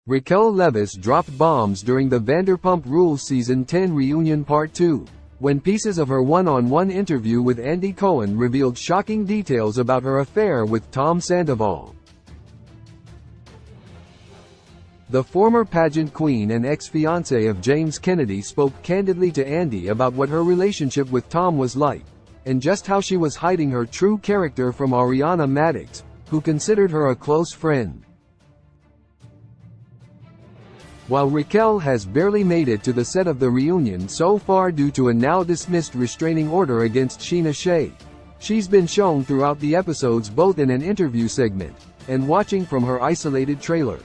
Raquel Leviss dropped bombs during the Vanderpump Rules Season 10 Reunion Part 2, when pieces of her one-on-one interview with Andy Cohen revealed shocking details about her affair with Tom Sandoval. The former pageant queen and ex-fiancé of James Kennedy spoke candidly to Andy about what her relationship with Tom was like, and just how she was hiding her true character from Ariana Madix, who considered her a close friend. While Raquel has barely made it to the set of the reunion so far due to a now-dismissed restraining order against Sheena Shea, she's been shown throughout the episodes both in an interview segment, and watching from her isolated trailer.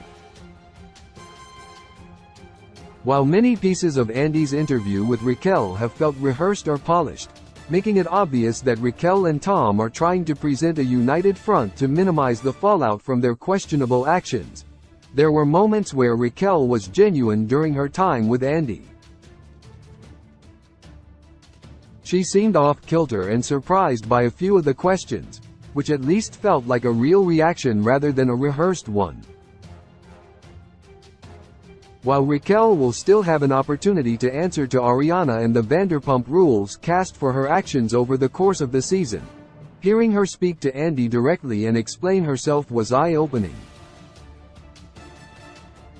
While many pieces of Andy's interview with Raquel have felt rehearsed or polished, making it obvious that Raquel and Tom are trying to present a united front to minimize the fallout from their questionable actions, there were moments where Raquel was genuine during her time with Andy. She seemed off-kilter and surprised by a few of the questions, which at least felt like a real reaction rather than a rehearsed one. While Raquel will still have an opportunity to answer to Ariana and the Vanderpump Rules cast for her actions over the course of the season, hearing her speak to Andy directly and explain herself was eye-opening.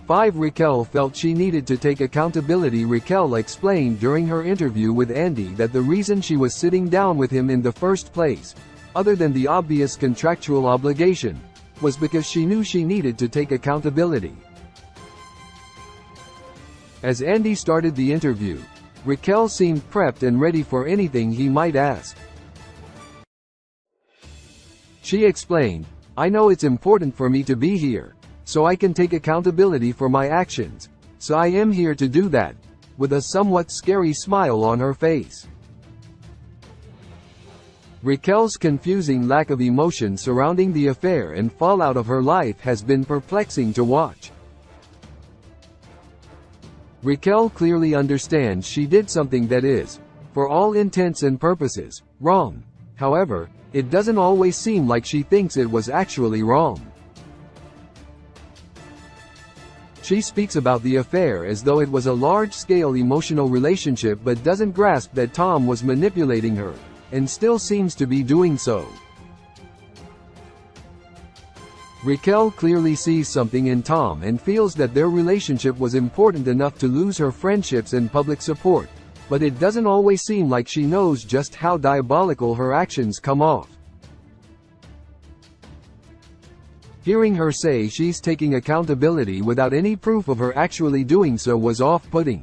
5. Raquel felt she needed to take accountability. Raquel explained during her interview with Andy that the reason she was sitting down with him in the first place, other than the obvious contractual obligation, was because she knew she needed to take accountability. As Andy started the interview, Raquel seemed prepped and ready for anything he might ask. She explained, "I know it's important for me to be here, so I can take accountability for my actions, so I am here to do that," with a somewhat scary smile on her face. Raquel's confusing lack of emotion surrounding the affair and fallout of her life has been perplexing to watch. Raquel clearly understands she did something that is, for all intents and purposes, wrong. However, it doesn't always seem like she thinks it was actually wrong. She speaks about the affair as though it was a large-scale emotional relationship but doesn't grasp that Tom was manipulating her, and still seems to be doing so. Raquel clearly sees something in Tom and feels that their relationship was important enough to lose her friendships and public support, but it doesn't always seem like she knows just how diabolical her actions come off. Hearing her say she's taking accountability without any proof of her actually doing so was off-putting.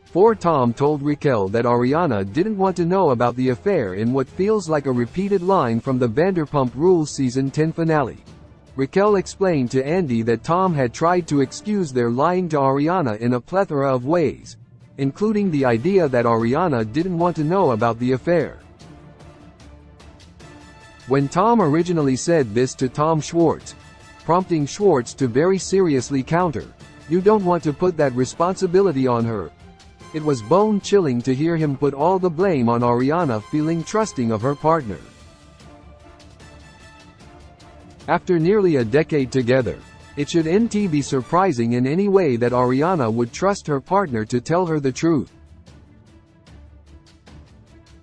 4. Tom told Raquel that Ariana didn't want to know about the affair in what feels like a repeated line from the Vanderpump Rules Season 10 finale. Raquel explained to Andy that Tom had tried to excuse their lying to Ariana in a plethora of ways, including the idea that Ariana didn't want to know about the affair. When Tom originally said this to Tom Schwartz, prompting Schwartz to very seriously counter, "You don't want to put that responsibility on her," it was bone-chilling to hear him put all the blame on Ariana feeling trusting of her partner. After nearly a decade together, it shouldn't be surprising in any way that Ariana would trust her partner to tell her the truth.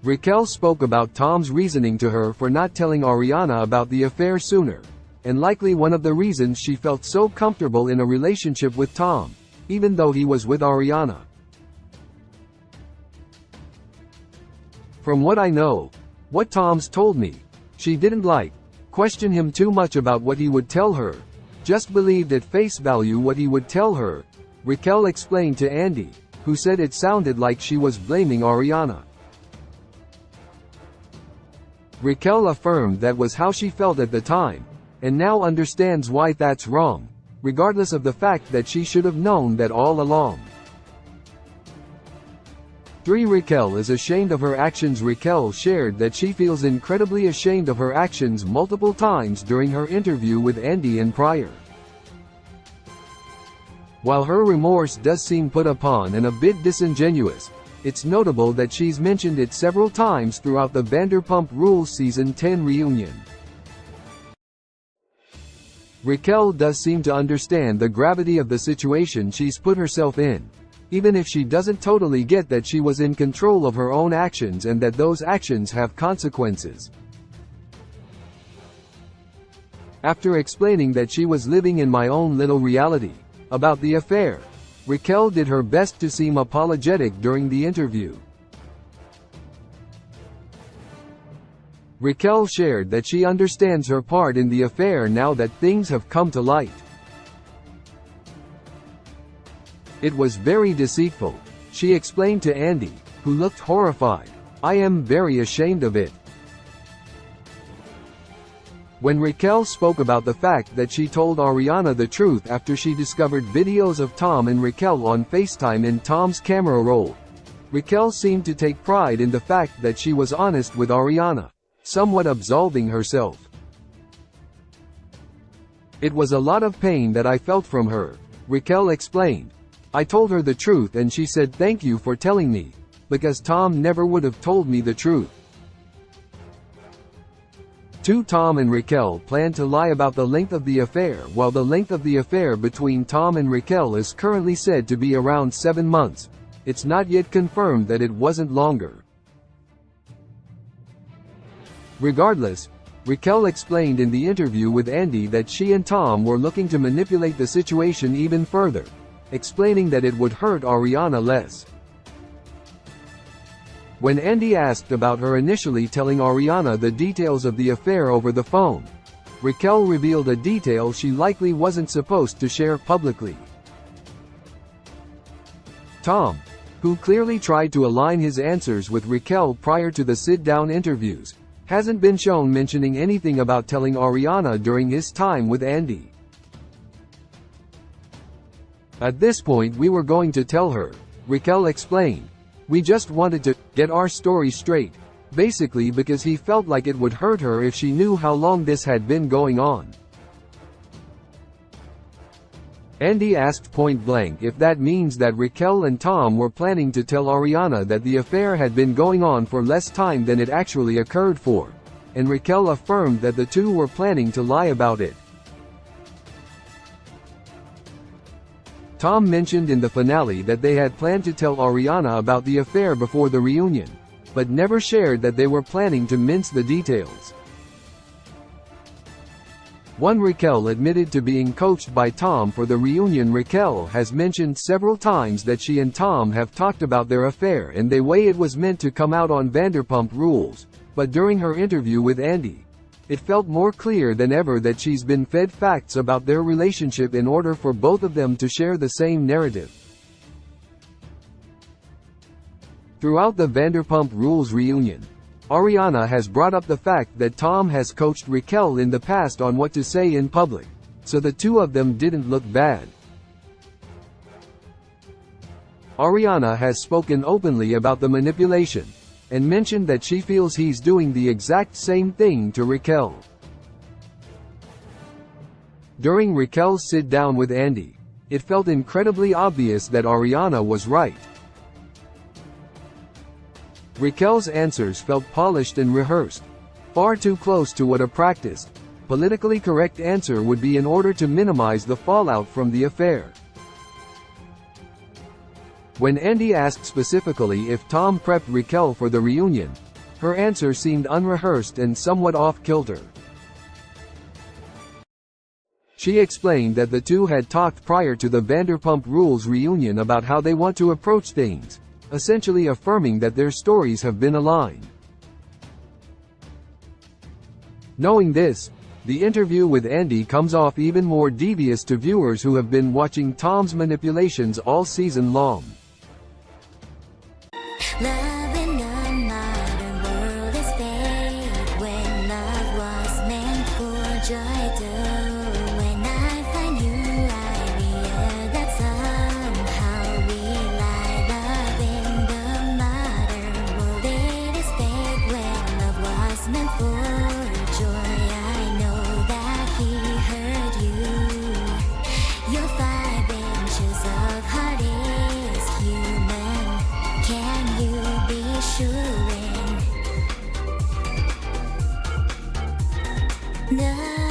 Raquel spoke about Tom's reasoning to her for not telling Ariana about the affair sooner, and likely one of the reasons she felt so comfortable in a relationship with Tom, even though he was with Ariana. "From what I know, what Tom's told me, she didn't question him too much about what he would tell her, just believed at face value what he would tell her," Raquel explained to Andy, who said it sounded like she was blaming Ariana. Raquel affirmed that was how she felt at the time, and now understands why that's wrong, regardless of the fact that she should have known that all along. 3. Raquel is ashamed of her actions. Raquel shared that she feels incredibly ashamed of her actions multiple times during her interview with Andy and prior. While her remorse does seem put upon and a bit disingenuous, it's notable that she's mentioned it several times throughout the Vanderpump Rules Season 10 reunion. Raquel does seem to understand the gravity of the situation she's put herself in, even if she doesn't totally get that she was in control of her own actions and that those actions have consequences. After explaining that she was living in my own little reality about the affair, Raquel did her best to seem apologetic during the interview. Raquel shared that she understands her part in the affair now that things have come to light. It was very deceitful, she explained to Andy, who looked horrified. I am very ashamed of it. When Raquel spoke about the fact that she told Ariana the truth after she discovered videos of Tom and Raquel on FaceTime in Tom's camera roll, Raquel seemed to take pride in the fact that she was honest with Ariana, somewhat absolving herself. It was a lot of pain that I felt from her, Raquel explained. I told her the truth and she said thank you for telling me, because Tom never would have told me the truth. Tom and Raquel plan to lie about the length of the affair, while the length of the affair between Tom and Raquel is currently said to be around 7 months. It's not yet confirmed that it wasn't longer. Regardless, Raquel explained in the interview with Andy that she and Tom were looking to manipulate the situation even further, explaining that it would hurt Ariana less. When Andy asked about her initially telling Ariana the details of the affair over the phone, Raquel revealed a detail she likely wasn't supposed to share publicly. Tom, who clearly tried to align his answers with Raquel prior to the sit-down interviews, hasn't been shown mentioning anything about telling Ariana during his time with Andy. At this point we were going to tell her, Raquel explained. We just wanted to get our story straight, basically because he felt like it would hurt her if she knew how long this had been going on. Andy asked point blank if that means that Raquel and Tom were planning to tell Ariana that the affair had been going on for less time than it actually occurred for, and Raquel affirmed that the two were planning to lie about it. Tom mentioned in the finale that they had planned to tell Ariana about the affair before the reunion, but never shared that they were planning to mince the details. One Raquel admitted to being coached by Tom for the reunion. Raquel has mentioned several times that she and Tom have talked about their affair and the way it was meant to come out on Vanderpump Rules, but during her interview with Andy, it felt more clear than ever that she's been fed facts about their relationship in order for both of them to share the same narrative. Throughout the Vanderpump Rules reunion, Ariana has brought up the fact that Tom has coached Raquel in the past on what to say in public, so the two of them didn't look bad. Ariana has spoken openly about the manipulation, and mentioned that she feels he's doing the exact same thing to Raquel. During Raquel's sit-down with Andy, it felt incredibly obvious that Ariana was right. Raquel's answers felt polished and rehearsed, far too close to what a practiced, politically correct answer would be in order to minimize the fallout from the affair. When Andy asked specifically if Tom prepped Raquel for the reunion, her answer seemed unrehearsed and somewhat off-kilter. She explained that the two had talked prior to the Vanderpump Rules reunion about how they want to approach things, essentially affirming that their stories have been aligned. Knowing this, the interview with Andy comes off even more devious to viewers who have been watching Tom's manipulations all season long. Love in a modern world is fake when love was meant for joy too. When I find you, I realize that somehow we lie. Love in the modern world, it is fake when love was meant for joy. I know that he hurt you. Your 5 inches of heart is human. Can you be sure? No.